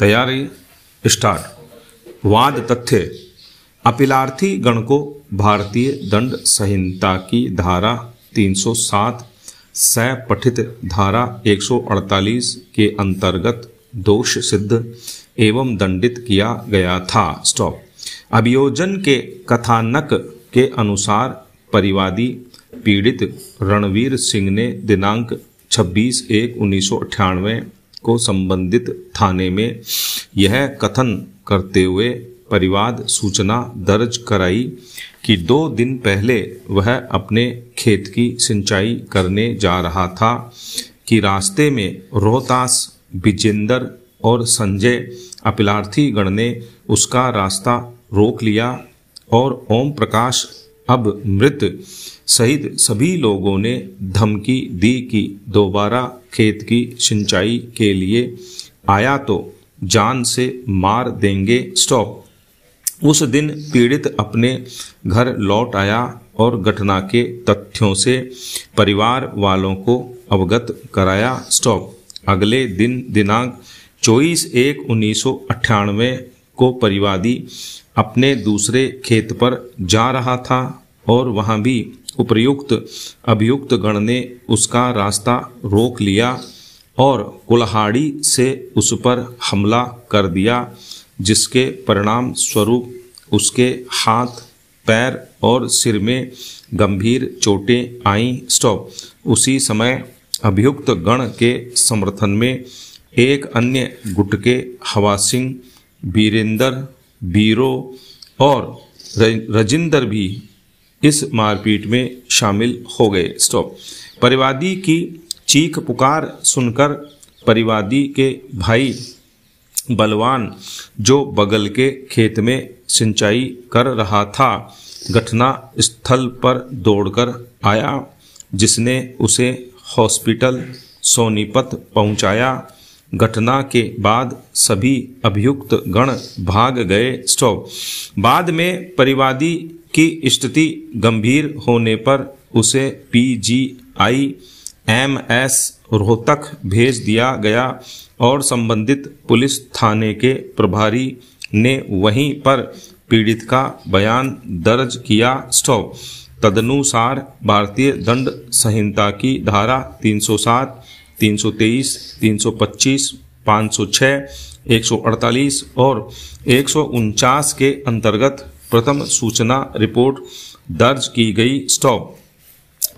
तैयारी स्टार्ट। वाद तथ्य। अपीलार्थी गण को भारतीय दंड संहिता की धारा 307 से पठित धारा 148 के अंतर्गत दोष सिद्ध एवं दंडित किया गया था। स्टॉप। अभियोजन के कथानक के अनुसार परिवादी पीड़ित रणवीर सिंह ने दिनांक 26/1/1998 को संबंधित थाने में यह कथन करते हुए परिवाद सूचना दर्ज कराई कि 2 दिन पहले वह अपने खेत की सिंचाई करने जा रहा था कि रास्ते में रोहतास, विजेंदर और संजय अपीलार्थी गण ने उसका रास्ता रोक लिया और ओम प्रकाश अब मृत सहित सभी लोगों ने धमकी दी कि दोबारा खेत की सिंचाई के लिए आया तो जान से मार देंगे। स्टॉप। उस दिन पीड़ित अपने घर लौट आया और घटना के तथ्यों से परिवार वालों को अवगत कराया। स्टॉप। अगले दिन दिनांक 24/1/1998 को परिवादी अपने दूसरे खेत पर जा रहा था और वहां भी उपर्युक्त अभियुक्त गण ने उसका रास्ता रोक लिया और कुल्हाड़ी से उस पर हमला कर दिया, जिसके परिणाम स्वरूप उसके हाथ, पैर और सिर में गंभीर चोटें आईं। स्टॉप। उसी समय अभियुक्त गण के समर्थन में एक अन्य गुट के हवा सिंह, वीरेंद्र, बीरो और रजिंदर भी इस मारपीट में शामिल हो गए। स्टॉप। परिवादी की चीख पुकार सुनकर परिवादी के भाई बलवान, जो बगल के खेत में सिंचाई कर रहा था, घटना स्थल पर दौड़कर आया, जिसने उसे हॉस्पिटल सोनीपत पहुंचाया। घटना के बाद सभी अभियुक्त गण भाग गए। स्टॉप। बाद में परिवादी की स्थिति गंभीर होने पर उसे PGI-MS रोहतक भेज दिया गया और संबंधित पुलिस थाने के प्रभारी ने वहीं पर पीड़ित का बयान दर्ज किया। स्टॉप। तदनुसार भारतीय दंड संहिता की धारा 307, 323, 325, 506, 148 और 149 के अंतर्गत प्रथम सूचना रिपोर्ट दर्ज की गई। स्टॉप।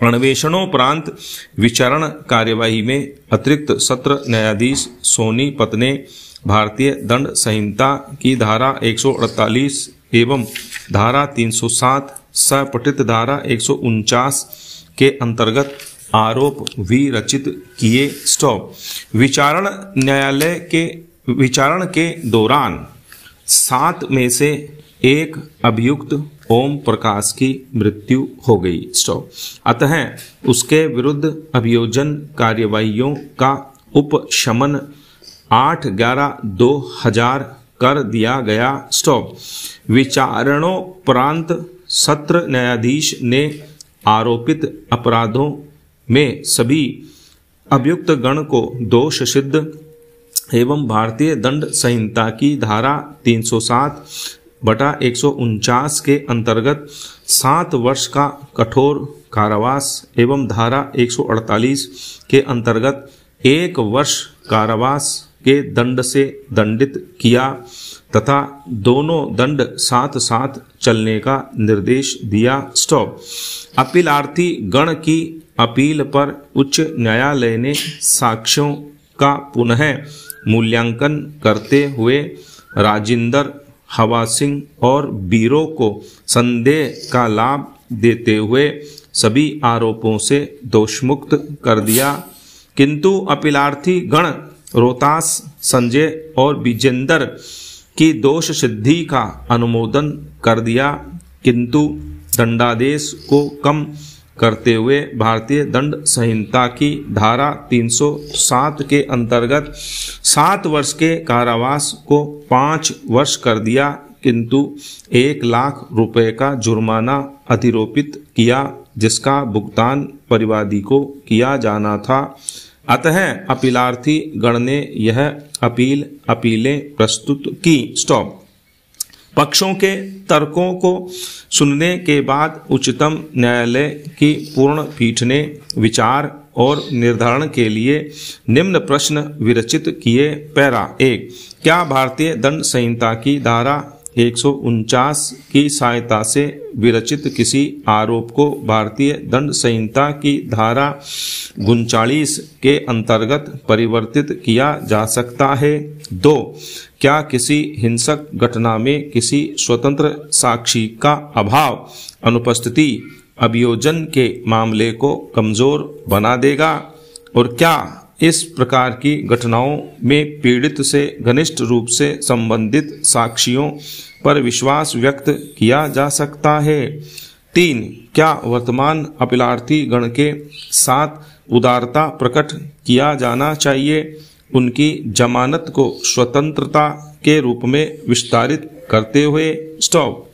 अन्वेषणोपरांत विचारण कार्यवाही में अतिरिक्त सत्र न्यायाधीश सोनीपत ने भारतीय दंड संहिता की धारा 148 एवं धारा 307 सपठित धारा 149 के अंतर्गत आरोप विरचित किए। स्टॉप। विचारण के दौरान 7 में से एक अभियुक्त ओम प्रकाश की मृत्यु हो गई। स्टॉप। अतः उसके विरुद्ध अभियोजन कार्यवाहियों का उपशमन 8/11/2000 कर दिया गया। स्टॉप। विचारणोपरांत सत्र न्यायाधीश ने आरोपित अपराधों में सभी अभियुक्त गण को दोष सिद्ध एवं भारतीय दंड संहिता की धारा 307/149 के अंतर्गत 7 वर्ष का कठोर कारावास एवं धारा 148 के अंतर्गत 1 वर्ष कारावास के दंड से दंडित किया तथा दोनों दंड साथ साथ चलने का निर्देश दिया। स्टॉप। अपीलार्थी गण की अपील पर उच्च न्यायालय ने साक्ष्यों का पुनः मूल्यांकन करते हुए राजिंदर, हवा सिंह और बीरो को संदेह का लाभ देते हुए सभी आरोपों से दोषमुक्त कर दिया, किंतु अपीलार्थी गण रोहतास, संजय और विजेंदर की दोष सिद्धि का अनुमोदन कर दिया, किंतु दंडादेश को कम करते हुए भारतीय दंड संहिता की धारा 307 के अंतर्गत 7 वर्ष के कारावास को 5 वर्ष कर दिया, किंतु 1 लाख रुपए का जुर्माना अधिरोपित किया, जिसका भुगतान परिवादी को किया जाना था। अतः अपीलार्थी गण ने यह अपीलें प्रस्तुत की। स्टॉप। पक्षों के तर्कों को सुनने के बाद उच्चतम न्यायालय की पूर्ण पीठ ने विचार और निर्धारण के लिए निम्न प्रश्न विरचित किए। पैरा 1। क्या भारतीय दंड संहिता की धारा 149 की सहायता से विरचित किसी आरोप को भारतीय दंड संहिता की धारा 39 के अंतर्गत परिवर्तित किया जा सकता है? 2। क्या किसी हिंसक घटना में किसी स्वतंत्र साक्षी का अभाव, अनुपस्थिति अभियोजन के मामले को कमजोर बना देगा? और क्या इस प्रकार की घटनाओं में पीड़ित से घनिष्ठ रूप से संबंधित साक्षियों पर विश्वास व्यक्त किया जा सकता है? 3। क्या वर्तमान अपीलार्थी गण के साथ उदारता प्रकट किया जाना चाहिए, उनकी जमानत को स्वतंत्रता के रूप में विस्तारित करते हुए? स्टॉप।